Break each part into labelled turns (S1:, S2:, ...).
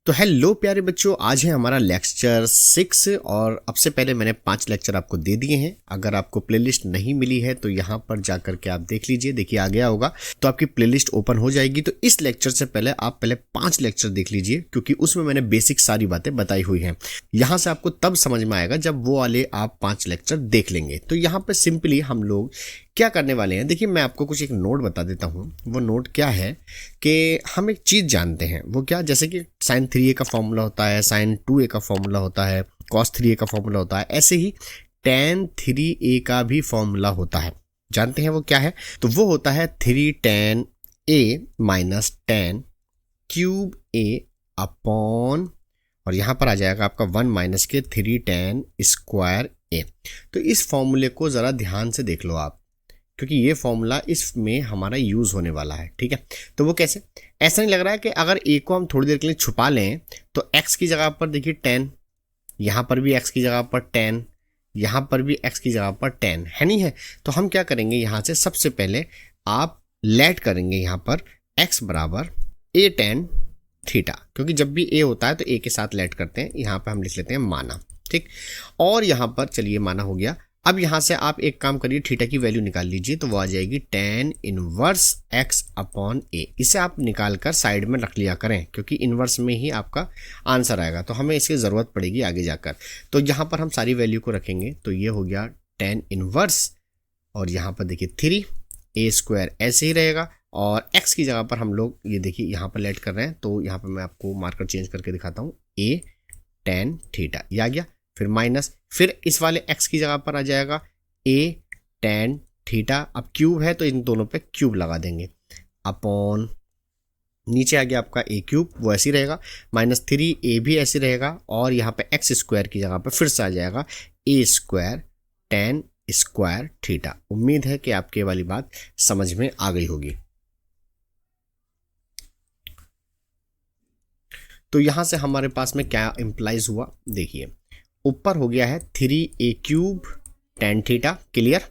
S1: तो हेलो प्यारे बच्चों, आज है हमारा लेक्चर 6 और अब से पहले मैंने 5 लेक्चर आपको दे दिए हैं। अगर आपको प्लेलिस्ट नहीं मिली है तो यहाँ पर जाकर के आप देख लीजिए। देखिए आ गया होगा तो आपकी प्लेलिस्ट ओपन हो जाएगी। तो इस लेक्चर से पहले आप पहले 5 लेक्चर देख लीजिए, क्योंकि उसमें मैंने बेसिक सारी बातें बताई हुई हैं। यहाँ से आपको तब समझ में आएगा जब वो वाले आप 5 लेक्चर देख लेंगे। तो यहाँ पर सिंपली हम लोग क्या करने वाले हैं, देखिए मैं आपको कुछ एक नोट बता देता हूँ। वो नोट क्या है कि हम एक चीज़ जानते हैं, वो क्या, जैसे कि साइन 3a का फॉर्मूला होता है, साइन 2a का फॉर्मूला होता है, कॉस 3a का फॉर्मूला होता है, ऐसे ही tan 3a का भी फॉर्मूला होता है। जानते हैं वो क्या है? तो वो होता है 3 tan a minus tan cube a upon, और यहाँ पर आ जाएगा आपका 1 माइनस के 3 tan स्क्वायर a। तो इस फॉर्मूले को ज़रा ध्यान से देख लो आप, क्योंकि ये फॉर्मूला इसमें हमारा यूज़ होने वाला है। ठीक है, तो वो कैसे? ऐसा नहीं लग रहा है कि अगर a को हम थोड़ी देर के लिए छुपा लें तो x की जगह पर देखिए tan, यहाँ पर भी x की जगह पर tan, यहाँ पर भी x की जगह पर tan है, नहीं है? तो हम क्या करेंगे, यहाँ से सबसे पहले आप लेट करेंगे यहाँ पर x बराबर a tan थीटा, क्योंकि जब भी a होता है तो a के साथ लेट करते हैं। यहाँ पर हम लिख लेते हैं माना। ठीक, और यहाँ पर चलिए माना हो गया। अब यहाँ से आप एक काम करिए, थीटा की वैल्यू निकाल लीजिए, तो वो आ जाएगी tan inverse x upon a। इसे आप निकाल कर साइड में रख लिया करें, क्योंकि इनवर्स में ही आपका आंसर आएगा, तो हमें इसकी ज़रूरत पड़ेगी आगे जाकर। तो यहाँ पर हम सारी वैल्यू को रखेंगे, तो ये हो गया tan इनवर्स, और यहाँ पर देखिए 3 a स्क्वायर ऐसे ही रहेगा, और x की जगह पर हम लोग ये देखिए यहाँ पर लेट कर रहे हैं, तो यहाँ पर मैं आपको मार्कर चेंज करके दिखाता हूँ, a tan थीटा, ये आ गया। फिर माइनस, फिर इस वाले x की जगह पर आ जाएगा a tan थीटा। अब क्यूब है तो इन दोनों पे क्यूब लगा देंगे, अपॉन नीचे आ गया आपका a क्यूब, वो ऐसे ही रहेगा, माइनस 3a भी ऐसे रहेगा, और यहाँ पे x स्क्वायर की जगह पे फिर से आ जाएगा a square tan square theta. उम्मीद है कि आपके वाली बात समझ में आ गई होगी। तो यहाँ से हमारे पास में क्या इम्प्लाइज हुआ, देखिए ऊपर हो गया है 3a cube tan theta, clear,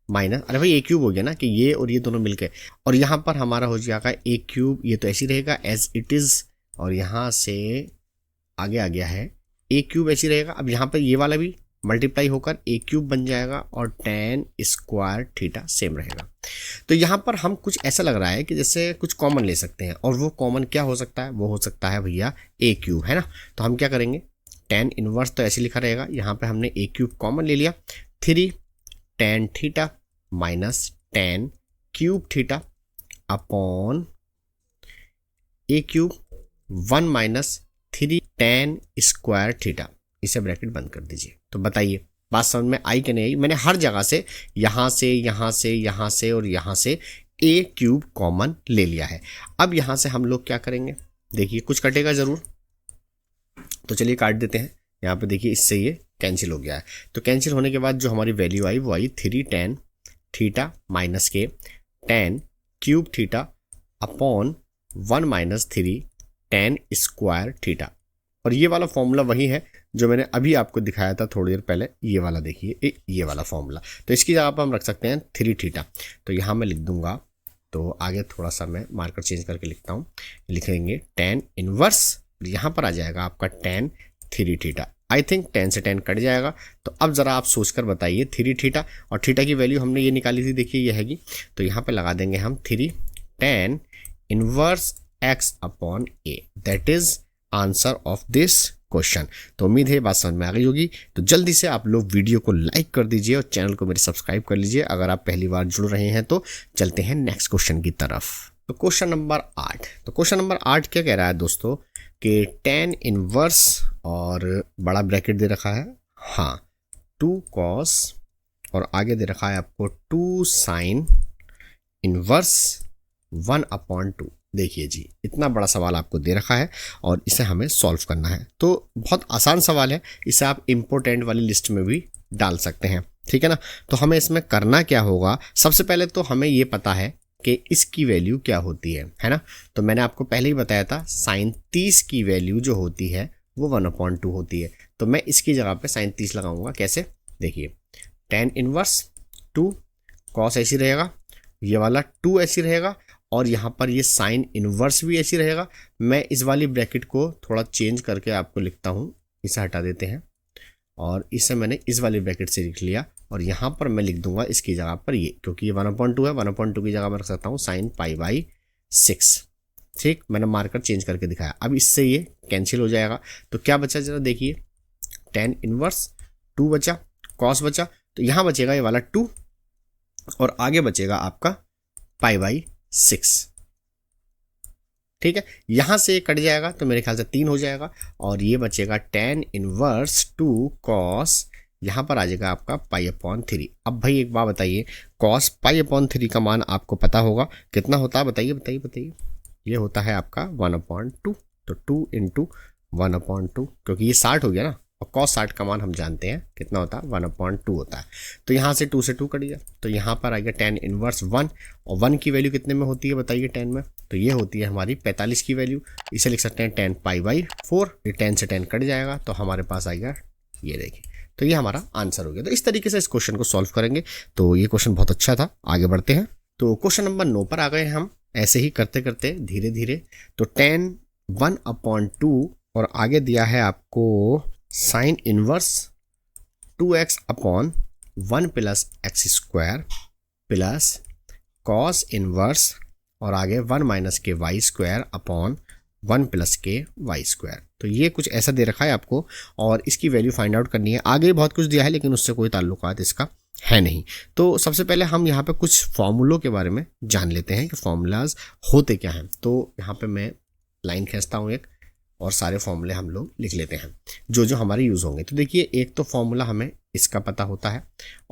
S1: minus, अरे भाई a क्यूब हो गया ना, कि ये और ये दोनों मिलके, और यहाँ पर हमारा हो जाएगा a क्यूब, ये तो ऐसे ही रहेगा एज इट इज़, और यहाँ से आगे आ गया है a क्यूब ऐसे रहेगा। अब यहाँ पर ये वाला भी मल्टीप्लाई होकर a क्यूब बन जाएगा, और tan स्क्वायर थीटा सेम रहेगा। तो यहाँ पर हम कुछ ऐसा लग रहा है कि जैसे कुछ कॉमन ले सकते हैं, और वो कॉमन क्या हो सकता है? वो हो सकता है भैया a क्यूब, है ना। तो हम क्या करेंगे, tan इनवर्स तो ऐसे लिखा रहेगा, यहाँ पे हमने a क्यूब कॉमन ले लिया, 3 tan theta minus tan cube theta upon a cube 1 minus 3 tan square theta. इसे ब्रैकेट बंद कर दीजिए। तो बताइए बात समझ में आई कि नहीं आई? मैंने हर जगह से, यहाँ से, यहाँ से, यहाँ से और यहाँ से a क्यूब कॉमन ले लिया है। अब यहाँ से हम लोग क्या करेंगे, देखिए कुछ कटेगा ज़रूर, तो चलिए काट देते हैं। यहाँ पे देखिए इससे ये कैंसिल हो गया है। तो कैंसिल होने के बाद जो हमारी वैल्यू आई वो आई 3 tan थीटा माइनस के tan cube theta upon 1 minus 3 tan square theta. और ये वाला फॉर्मूला वही है जो मैंने अभी आपको दिखाया था थोड़ी देर पहले, ये वाला देखिए, ये वाला फॉर्मूला। तो इसकी जगह पर हम रख सकते हैं 3 थीटा। तो यहाँ मैं लिख दूंगा, तो आगे थोड़ा सा मैं मार्कर चेंज करके लिखता हूँ, लिखेंगे tan इनवर्स, यहाँ पर आ जाएगा आपका tan 3 थीटा। आई थिंक 10 से 10 कट जाएगा। तो अब ज़रा आप सोचकर बताइए, 3 थीटा, और थीटा की वैल्यू हमने ये निकाली थी, देखिए ये हैगी, तो यहाँ पे लगा देंगे हम 3 tan inverse x upon a। That is answer of this question. तो उम्मीद है बात समझ में आ गई होगी। तो जल्दी से आप लोग वीडियो को लाइक कर दीजिए और चैनल को मेरे सब्सक्राइब कर लीजिए अगर आप पहली बार जुड़ रहे हैं। तो चलते हैं नेक्स्ट क्वेश्चन की तरफ। तो क्वेश्चन नंबर 8, तो क्वेश्चन नंबर 8 क्या कह रहा है दोस्तों, कि tan इनवर्स, और बड़ा ब्रैकेट दे रखा है, हाँ 2 cos, और आगे दे रखा है आपको 2 sin इनवर्स 1 अपॉन 2। देखिए जी, इतना बड़ा सवाल आपको दे रखा है और इसे हमें सॉल्व करना है। तो बहुत आसान सवाल है, इसे आप इम्पोर्टेंट वाली लिस्ट में भी डाल सकते हैं, ठीक है ना। तो हमें इसमें करना क्या होगा, सबसे पहले तो हमें ये पता है कि इसकी वैल्यू क्या होती है ना। तो मैंने आपको पहले ही बताया था, साइन 30 की वैल्यू जो होती है वो 1/2 होती है। तो मैं इसकी जगह पे साइन 30 लगाऊंगा, कैसे, देखिए tan इनवर्स 2 cos ऐसी रहेगा, ये वाला 2 ऐसी रहेगा, और यहाँ पर ये साइन इनवर्स भी ऐसी रहेगा। मैं इस वाली ब्रैकेट को थोड़ा चेंज करके आपको लिखता हूँ, इसे हटा देते हैं और इसे मैंने इस वाली ब्रैकेट से लिख लिया और यहाँ पर मैं लिख दूंगा इसकी जगह पर ये, क्योंकि ये 1/2 है, 1/2 की जगह मैं रख सकता हूँ साइन π/6। ठीक, मैंने मार्कर चेंज करके दिखाया। अब इससे ये कैंसिल हो जाएगा, तो क्या बचा जरा देखिए, tan इनवर्स 2 बचा, कॉस बचा, तो यहाँ बचेगा ये वाला 2 और आगे बचेगा आपका π/6। ठीक है, यहां से कट जाएगा तो मेरे ख्याल से 3 हो जाएगा और ये बचेगा tan इनवर्स 2 कॉस, यहाँ पर आ जाएगा आपका π/3। अब भाई एक बात बताइए, कॉस π/3 का मान आपको पता होगा कितना होता है, बताइए बताइए बताइए। ये होता है आपका 1/2, तो 2 × 1/2, क्योंकि ये 60 हो गया ना, और कॉस 60 का मान हम जानते हैं कितना होता है, 1/2 होता है। तो यहाँ से 2 से 2 कट गया, तो यहाँ पर आ गया tan इनवर्स 1, और 1 की वैल्यू कितने में होती है बताइए 10 में, तो ये होती है हमारी 45 की वैल्यू। इसे लिख सकते हैं tan π/4, ये 10 से 10 कट जाएगा तो हमारे पास आएगा ये देखिए, तो ये हमारा आंसर हो गया। तो इस तरीके से इस क्वेश्चन को सॉल्व करेंगे। तो ये क्वेश्चन बहुत अच्छा था, आगे बढ़ते हैं। तो क्वेश्चन नंबर 9 पर आ गए हम, ऐसे ही करते करते धीरे धीरे। तो tan 1/2 और आगे दिया है आपको sine inverse 2x/1 + x² plus cos inverse और आगे 1 - के y² 1 + के y²। तो ये कुछ ऐसा दे रखा है आपको और इसकी वैल्यू फाइंड आउट करनी है। आगे बहुत कुछ दिया है लेकिन उससे कोई ताल्लुकात इसका है नहीं। तो सबसे पहले हम यहाँ पे कुछ फॉर्मूलों के बारे में जान लेते हैं कि फॉर्मूलाज होते क्या हैं। तो यहाँ पे मैं लाइन खींचता हूँ एक और सारे फॉर्मूले हम लोग लिख लेते हैं जो जो हमारे यूज़ होंगे। तो देखिए, एक तो फॉर्मूला हमें इसका पता होता है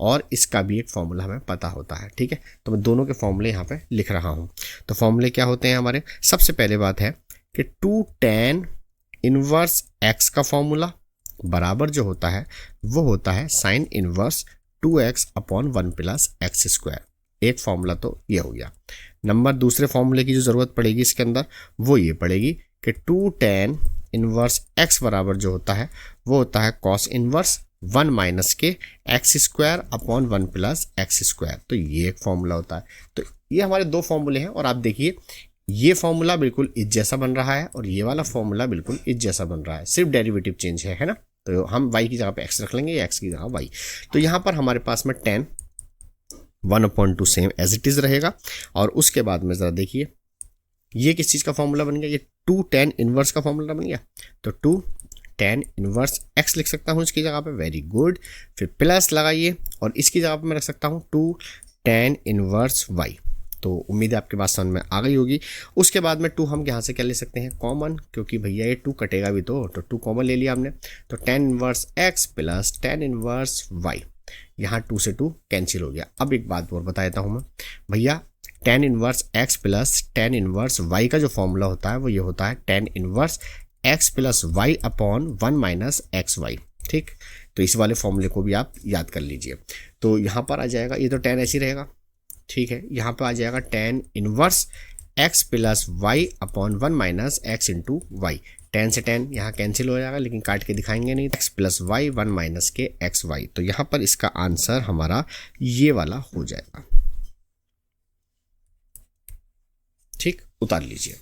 S1: और इसका भी एक फॉर्मूला हमें पता होता है। ठीक है, तो मैं दोनों के फॉर्मूले यहाँ पे लिख रहा हूँ। तो फॉर्मूले क्या होते हैं हमारे, सबसे पहले बात है कि 2 tan इनवर्स x का फॉर्मूला बराबर जो होता है वो होता है साइन इनवर्स 2x/1 + x²। एक फॉर्मूला तो ये हो गया। नंबर दूसरे फॉर्मूले की जो ज़रूरत पड़ेगी इसके अंदर वो ये पड़ेगी कि 2 tan इनवर्स x बराबर जो होता है वो होता है कॉस इनवर्स 1 - के x²/1 + x²। तो ये एक फॉर्मूला होता है। तो ये हमारे दो फॉर्मूले हैं और आप देखिए ये फॉर्मूला बिल्कुल इस जैसा बन रहा है और ये वाला फॉर्मूला बिल्कुल इस जैसा बन रहा है, सिर्फ डेरिवेटिव चेंज है ना। तो हम y की जगह पे x रख लेंगे या x की जगह y। तो यहाँ पर हमारे पास में tan 1/2 same as it is रहेगा। और उसके बाद में ज़रा देखिए ये किस चीज़ का फॉर्मूला बन गया, ये 2 tan इनवर्स का फॉर्मूला बन गया। तो 2 tan इनवर्स x लिख सकता हूँ इसकी जगह पे, वेरी गुड। फिर प्लस लगाइए और इसकी जगह पे मैं रख सकता हूँ 2 tan इनवर्स y। तो उम्मीद है आपके पास समझ में आ गई होगी। उसके बाद में 2 हम यहाँ से क्या ले सकते हैं, कॉमन, क्योंकि भैया ये 2 कटेगा भी तो 2 कॉमन ले लिया हमने। तो tan inverse x plus tan inverse y, यहाँ 2 से 2 कैंसिल हो गया। अब एक बात और बता देता हूँ मैं भैया, tan inverse x plus tan inverse y का जो फॉर्मूला होता है वो ये होता है tan inverse x plus y/1 - xy। ठीक, तो इस वाले फॉर्मूले को भी आप याद कर लीजिए। तो यहाँ पर आ जाएगा, ये तो tan ऐसे ही रहेगा, ठीक है। यहाँ पर आ जाएगा tan inverse x plus y/1 - x × y। tan से tan यहाँ कैंसिल हो जाएगा लेकिन काट के दिखाएंगे नहीं। x प्लस y 1 - के xy। तो यहाँ पर इसका आंसर हमारा ये वाला हो जाएगा। ठीक, उतार लीजिए।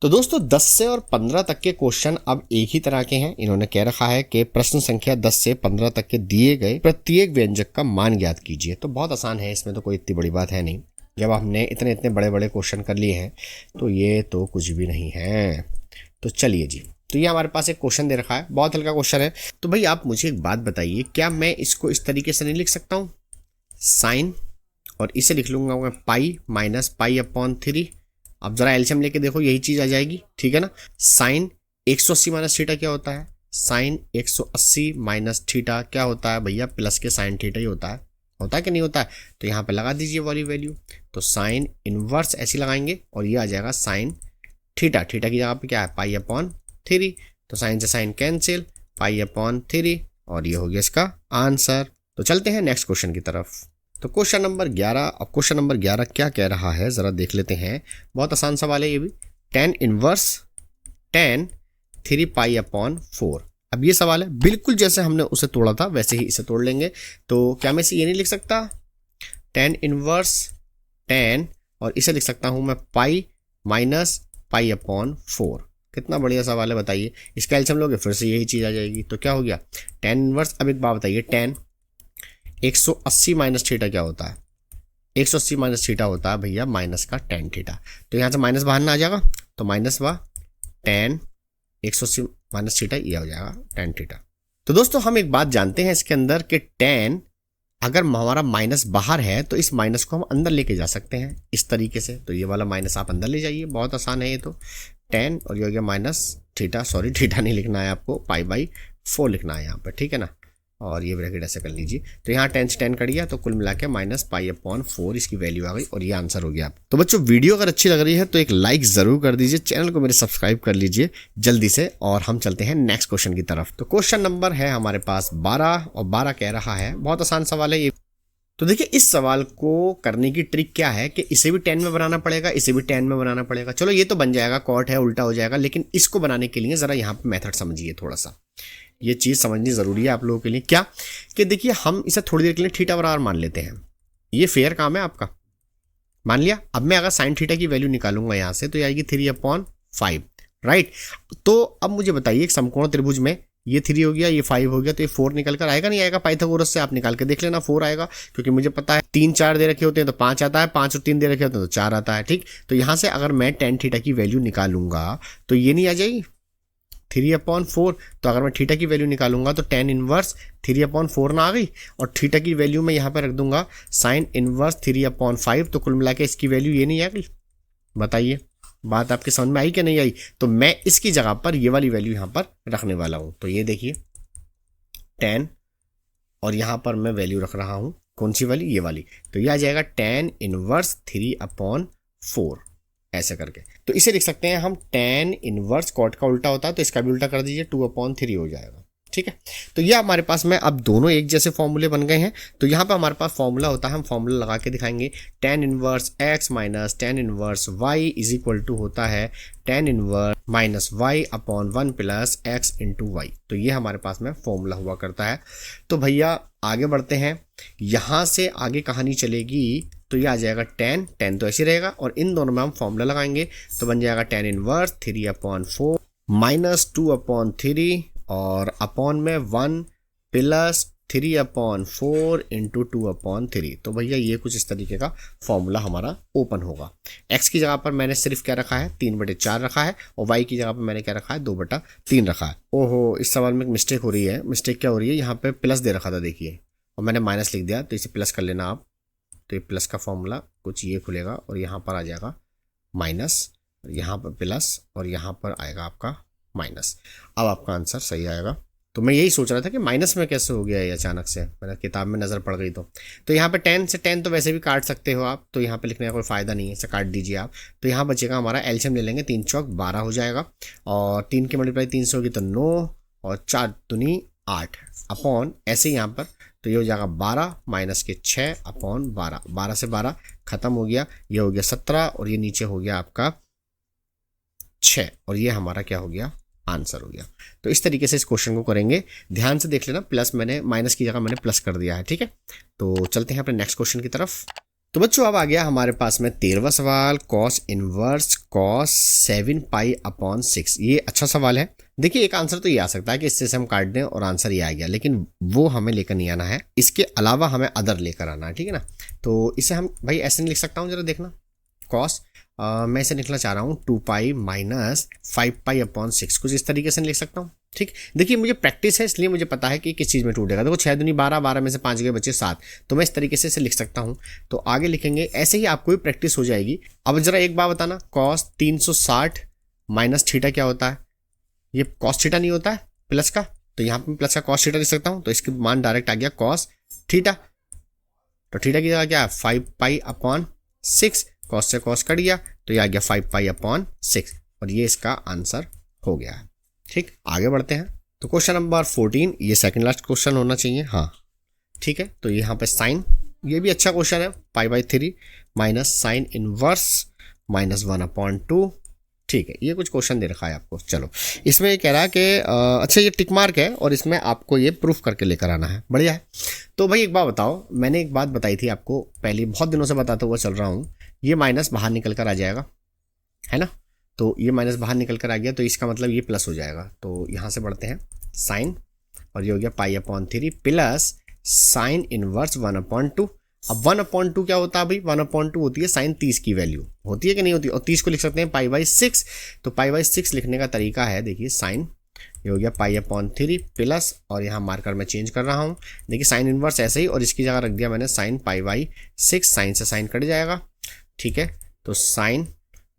S1: तो दोस्तों 10 से और 15 तक के क्वेश्चन अब एक ही तरह के हैं। इन्होंने कह रखा है कि प्रश्न संख्या 10 से 15 तक के दिए गए प्रत्येक व्यंजक का मान ज्ञात कीजिए। तो बहुत आसान है, इसमें तो कोई इतनी बड़ी बात है नहीं। जब हमने इतने इतने बड़े बड़े क्वेश्चन कर लिए हैं तो ये तो कुछ भी नहीं है। तो चलिए जी, तो ये हमारे पास एक क्वेश्चन दे रखा है, बहुत हल्का क्वेश्चन है। तो भाई आप मुझे एक बात बताइए, क्या मैं इसको इस तरीके से नहीं लिख सकता हूँ, साइन और इसे लिख लूंगा मैं पाई माइनस π/3। अब जरा एलसीएम लेके देखो, यही चीज आ जाएगी, ठीक है ना। साइन 180 माइनस थीटा क्या होता है, साइन 180 माइनस थीटा क्या होता है भैया, प्लस के साइन थीटा ही होता है कि नहीं होता है। तो यहाँ पे लगा दीजिए वाली वैल्यू। तो साइन इनवर्स ऐसी लगाएंगे और ये आ जाएगा साइन थीटा, थीटा की जगह पे क्या है π/3। तो साइन से साइन कैंसिल, π/3 और ये हो गया इसका आंसर। तो चलते हैं नेक्स्ट क्वेश्चन की तरफ। तो क्वेश्चन नंबर 11। अब क्वेश्चन नंबर 11 क्या कह रहा है जरा देख लेते हैं। बहुत आसान सवाल है ये भी। tan inverse tan 3π/4। अब ये सवाल है बिल्कुल जैसे हमने उसे तोड़ा था वैसे ही इसे तोड़ लेंगे। तो क्या मैं इसे ये नहीं लिख सकता, tan इनवर्स tan और इसे लिख सकता हूँ मैं पाई माइनस पाई अपॉन 4। कितना बढ़िया सवाल है बताइए। इसका एलसीएम लोगे फिर से यही चीज़ आ जाएगी। तो क्या हो गया टेन इनवर्स। अब एक बात बताइए, टेन 180 माइनस थीटा क्या होता है? 180 माइनस थीटा होता है भैया माइनस का टेन थीटा। तो यहाँ से माइनस बाहर ना आ जाएगा, तो माइनस व टेन 180 माइनस थीटा ये हो जाएगा टेन थीटा। तो दोस्तों हम एक बात जानते हैं इसके अंदर कि टेन अगर हमारा माइनस बाहर है तो इस माइनस को हम अंदर लेके जा सकते हैं इस तरीके से। तो ये वाला माइनस आप अंदर ले जाइए, बहुत आसान है ये तो। टेन और ये हो गया माइनस थीटा, सॉरी थीटा नहीं लिखना है आपको, पाई बाई 4 लिखना है यहाँ पर, ठीक है ना। और ये ब्रैकेट ऐसे कर लीजिए। तो यहाँ 10 से 10 कट गया तो कुल मिला के माइनस पाई अपॉन 4 इसकी वैल्यू आ गई और ये आंसर हो गया। तो बच्चों वीडियो अगर अच्छी लग रही है तो एक लाइक जरूर कर दीजिए, चैनल को मेरे सब्सक्राइब कर लीजिए जल्दी से। और हम चलते हैं नेक्स्ट क्वेश्चन की तरफ। तो क्वेश्चन नंबर है हमारे पास 12 और 12 कह रहा है, बहुत आसान सवाल है ये। तो देखिए इस सवाल को करने की ट्रिक क्या है कि इसे भी 10 में बनाना पड़ेगा, इसे भी 10 में बनाना पड़ेगा। चलो ये तो बन जाएगा, कॉट है उल्टा हो जाएगा, लेकिन इसको बनाने के लिए जरा यहाँ पे मेथड समझिए थोड़ा सा। ये चीज़ समझनी ज़रूरी है आप लोगों के लिए। क्या कि देखिए हम इसे थोड़ी देर के लिए थीटा बराबर मान लेते हैं, ये फेयर काम है आपका। मान लिया। अब मैं अगर साइन थीटा की वैल्यू निकालूंगा यहाँ से तो ये आएगी 3/5, राइट। तो अब मुझे बताइए एक समकोण त्रिभुज में ये 3 हो गया, ये 5 हो गया, तो ये 4 निकल कर आएगा नहीं आएगा? पाइथागोरस से आप निकाल के देख लेना, 4 आएगा, क्योंकि मुझे पता है 3 4 दे रखे होते हैं तो 5 आता है, 5 और 3 दे रखे होते हैं तो 4 आता है, ठीक। तो यहाँ से अगर मैं टेन थीटा की वैल्यू निकालूंगा तो ये नहीं आ जाएगी 3/4। तो अगर मैं थीटा की वैल्यू निकालूंगा तो टेन इनवर्स 3/4 ना आ गई, और थीटा की वैल्यू मैं यहाँ पर रख दूंगा साइन इनवर्स 3/5, तो कुल मिला के इसकी वैल्यू ये नहीं आ गई। बताइए बात आपके समझ में आई कि नहीं आई? तो मैं इसकी जगह पर ये वाली वैल्यू यहाँ पर रखने वाला हूँ। तो ये देखिए 10 और यहाँ पर मैं वैल्यू रख रहा हूँ कौन सी वाली? ये वाली। तो ये आ जाएगा टेन इनवर्स 3/4 ऐसे करके। तो इसे लिख सकते हैं हम टेन इनवर्स, कॉट का उल्टा होता है तो इसका भी उल्टा कर दीजिए, 2/3 हो जाएगा, ठीक है। तो ये हमारे पास में अब दोनों एक जैसे फॉर्मूले बन गए हैं। तो यहाँ पे हमारे पास फॉर्मूला होता है, हम फॉर्मूला लगा के दिखाएंगे। Ten inverse x minus ten inverse y is equal to होता है ten inverse minus y upon 1 plus x into y. तो ये हमारे पास में फॉर्मूला हुआ करता है। तो भैया आगे बढ़ते हैं, यहाँ से आगे कहानी चलेगी। तो ये आ जाएगा टेन तो ऐसे रहेगा, और इन दोनों में हम फॉर्मूला लगाएंगे तो बन जाएगा टेन इनवर्स 3/4 माइनस 2/3 और अपॉन में 1 प्लस 3/4 इंटू 2/3। तो भैया ये कुछ इस तरीके का फॉर्मूला हमारा ओपन होगा। x की जगह पर मैंने सिर्फ क्या रखा है 3/4 रखा है, और y की जगह पर मैंने क्या रखा है 2/3 रखा है। ओहो इस सवाल में एक मिस्टेक हो रही है। मिस्टेक क्या हो रही है, यहाँ पे प्लस दे रखा था देखिए, और मैंने माइनस लिख दिया, तो इसे प्लस कर लेना आप। तो ये प्लस का फॉर्मूला कुछ ये खुलेगा और यहाँ पर आ जाएगा माइनस, यहाँ पर प्लस और यहाँ पर आएगा आपका माइनस। अब आपका आंसर सही आएगा। तो मैं यही सोच रहा था कि माइनस में कैसे हो गया ये अचानक से, मैंने किताब में नज़र पड़ गई। तो यहाँ पे 10 से 10 तो वैसे भी काट सकते हो आप, तो यहाँ पे लिखने का कोई फ़ायदा नहीं है, इसे काट दीजिए आप। तो यहाँ बचेगा हमारा एलसीएम ले लेंगे, 3 चौक 12 हो जाएगा, और 3 की मल्टीप्लाई 3 से होगी तो 9, और 4 दूनी 8 अपॉन ऐसे यहाँ पर। तो ये हो जाएगा 12 माइनस के 6 अपॉन 12, 12 से 12 खत्म हो गया, ये हो गया 17, और ये नीचे हो गया आपका 6, और ये हमारा क्या हो गया आंसर हो गया। तो इस तरीके से इस क्वेश्चन को करेंगे, ध्यान से देख लेना। प्लस मैंने माइनस की जगह मैंने प्लस कर दिया है, ठीक है। तो चलते हैं अपने नेक्स्ट क्वेश्चन की तरफ। तो बच्चों अब आ गया हमारे पास में 13वां सवाल, कॉस इनवर्स कॉस 7π/6। ये अच्छा सवाल है। देखिए एक आंसर तो ये आ सकता है कि इससे हम काट दें और आंसर ये आ गया, लेकिन वो हमें लेकर नहीं आना है, इसके अलावा हमें अदर लेकर आना है, ठीक है ना। तो इसे हम भाई ऐसे नहीं लिख सकता हूँ, जरा देखना। कॉस मैं इसे लिखना चाह रहा हूँ 2π माइनस 5π/6, कुछ इस तरीके से लिख सकता हूँ, ठीक। देखिए मुझे प्रैक्टिस है इसलिए मुझे पता है कि किस चीज़ में टूटेगा। देखो 6 दूनी 12, 12 में से 5 गए बच्चे 7, तो मैं इस तरीके से इसे लिख सकता हूँ। तो आगे लिखेंगे ऐसे ही, आपको भी प्रैक्टिस हो जाएगी। अब जरा एक बात बताना, कॉस 360 माइनस थीटा क्या होता है? ये कॉस थीटा नहीं होता है प्लस का, तो यहाँ पर प्लस का कॉस थीटा लिख सकता हूँ। तो इसके मान डायरेक्ट आ गया कॉस थीटा। तो थीटा की जगह क्या है 5π/6, कॉस से कॉस कट गया तो ये आ गया 5π/6, और ये इसका आंसर हो गया है, ठीक। आगे बढ़ते हैं। तो क्वेश्चन नंबर 14, ये सेकंड लास्ट क्वेश्चन होना चाहिए, हाँ ठीक है। तो यहाँ पे साइन, ये भी अच्छा क्वेश्चन है, π/3 माइनस साइन इनवर्स माइनस 1/2, ठीक है। ये कुछ क्वेश्चन दे रखा है आपको। चलो इसमें ये कह रहा है कि अच्छा ये टिक मार्क है और इसमें आपको ये प्रूफ करके लेकर आना है, बढ़िया है। तो भाई एक बात बताओ, मैंने एक बात बताई थी आपको पहले, बहुत दिनों से बताता हुआ चल रहा हूँ ये माइनस बाहर निकल कर आ जाएगा, है ना। तो ये माइनस बाहर निकल कर आ गया, तो इसका मतलब ये प्लस हो जाएगा। तो यहाँ से बढ़ते हैं साइन, और ये हो गया π/3 प्लस साइन इनवर्स 1/2। अब 1/2 क्या होता है भाई, 1/2 होती है साइन 30 की वैल्यू, होती है कि नहीं होती, और 30 को लिख सकते हैं π/6। तो π/6 लिखने का तरीका है, देखिए साइन, ये हो गया π/3 प्लस, और यहाँ मार्कर मैं चेंज कर रहा हूँ, देखिए साइन इनवर्स ऐसे ही, और इसकी जगह रख दिया मैंने साइन π/6, साइन से साइन कट जाएगा, ठीक है। तो साइन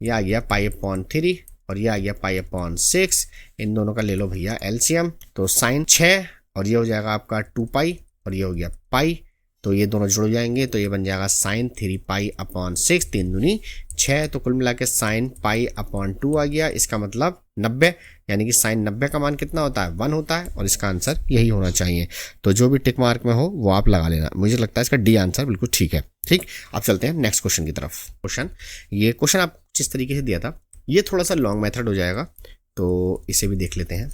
S1: ये आ गया π/3 और ये आ गया π/6, इन दोनों का ले लो भैया एलसीएम। तो साइन 6 और ये हो जाएगा आपका 2π, और ये हो गया पाई, तो ये दोनों जुड़ जाएंगे, तो ये बन जाएगा साइन 3π/6, 3 दूनी 6। तो कुल मिला के साइन π/2 आ गया, इसका मतलब 90, यानी कि साइन 90 का मान कितना होता है, 1 होता है, और इसका आंसर यही होना चाहिए। तो जो भी टिक मार्क में हो वो आप लगा लेना, मुझे लगता है इसका डी आंसर बिल्कुल ठीक है। ठीक, अब चलते हैं नेक्स्ट क्वेश्चन की तरफ। ये क्वेश्चन आप जिस तरीके से दिया था ये थोड़ा सा लॉन्ग मेथड हो जाएगा, तो इसे भी देख लेते हैं,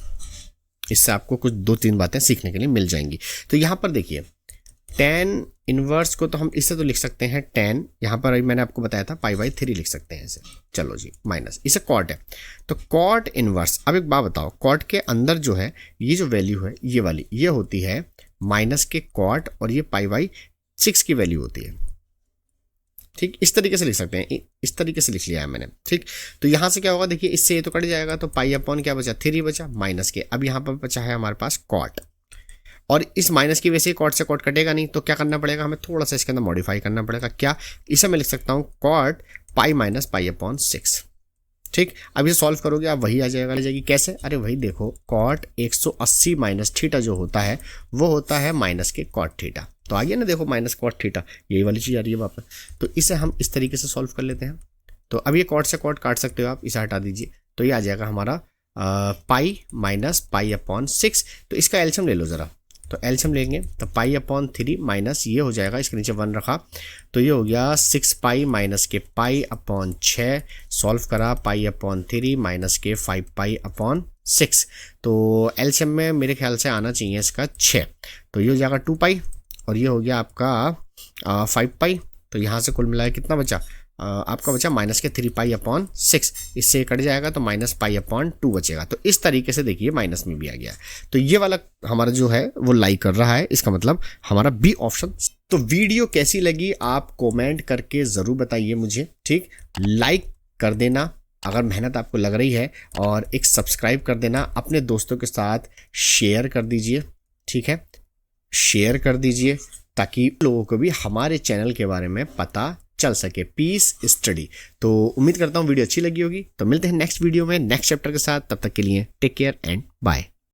S1: इससे आपको कुछ 2-3 बातें सीखने के लिए मिल जाएंगी। तो यहाँ पर देखिए tan इनवर्स को तो हम इससे तो लिख सकते हैं tan, यहाँ पर मैंने आपको बताया था π/3 लिख सकते हैं इसे, चलो जी, माइनस, इसे कॉट है तो कॉट इनवर्स। अब एक बात बताओ, कॉट के अंदर जो है ये जो वैल्यू है ये वाली, ये होती है माइनस के कॉट, और ये π/6 की वैल्यू होती है। ठीक, इस तरीके से लिख सकते हैं, इस तरीके से लिख लिया है मैंने। ठीक, तो यहाँ से क्या होगा, देखिए इससे ये तो कट जाएगा, तो π/ क्या बचा, 3 बचा माइनस के। अब यहाँ पर बचा है हमारे पास कॉट, और इस माइनस की वजह से कॉट से कॉट कटेगा नहीं, तो क्या करना पड़ेगा, हमें थोड़ा सा इसके अंदर मॉडिफाई करना पड़ेगा। क्या, इसे मैं लिख सकता हूँ कॉट π - π/6। ठीक, अब इसे सॉल्व करोगे आप वही आ जाएगा, ले जाएगी कैसे, अरे वही देखो, कॉट 180 माइनस थीटा जो होता है वो होता है माइनस के कॉट थीटा। तो आ गया ना, देखो माइनस कॉट थीटा, यही वाली चीज़ आ रही है वापस। तो इसे हम इस तरीके से सॉल्व कर लेते हैं। तो अब ये कॉट से कॉट काट सकते हो आप, इसे हटा दीजिए, तो ये आ जाएगा हमारा π - π/6। तो इसका एलसीएम ले लो ज़रा, तो एलसीएम लेंगे तो π/3 माइनस ये हो जाएगा, इसके नीचे 1 रखा, तो ये हो गया 6π माइनस के π/6, सॉल्व करा π/3 माइनस के 5π/6। तो एलसीएम में मेरे ख्याल से आना चाहिए इसका 6, तो ये हो जाएगा 2π, और ये हो गया आपका 5π। तो यहाँ से कुल मिलाया कितना बचा, आपका बचा माइनस के 3π/6, इससे कट जाएगा तो माइनस π/2 बचेगा। तो इस तरीके से देखिए माइनस में भी आ गया, तो ये वाला हमारा जो है वो लाइक कर रहा है, इसका मतलब हमारा बी ऑप्शन। तो वीडियो कैसी लगी आप कमेंट करके ज़रूर बताइए मुझे। ठीक, लाइक कर देना अगर मेहनत आपको लग रही है, और एक सब्सक्राइब कर देना, अपने दोस्तों के साथ शेयर कर दीजिए। ठीक है, शेयर कर दीजिए ताकि लोगों को भी हमारे चैनल के बारे में पता चल सके, पीस स्टडी। तो उम्मीद करता हूँ वीडियो अच्छी लगी होगी। तो मिलते हैं नेक्स्ट वीडियो में नेक्स्ट चैप्टर के साथ, तब तक के लिए टेक केयर एंड बाय।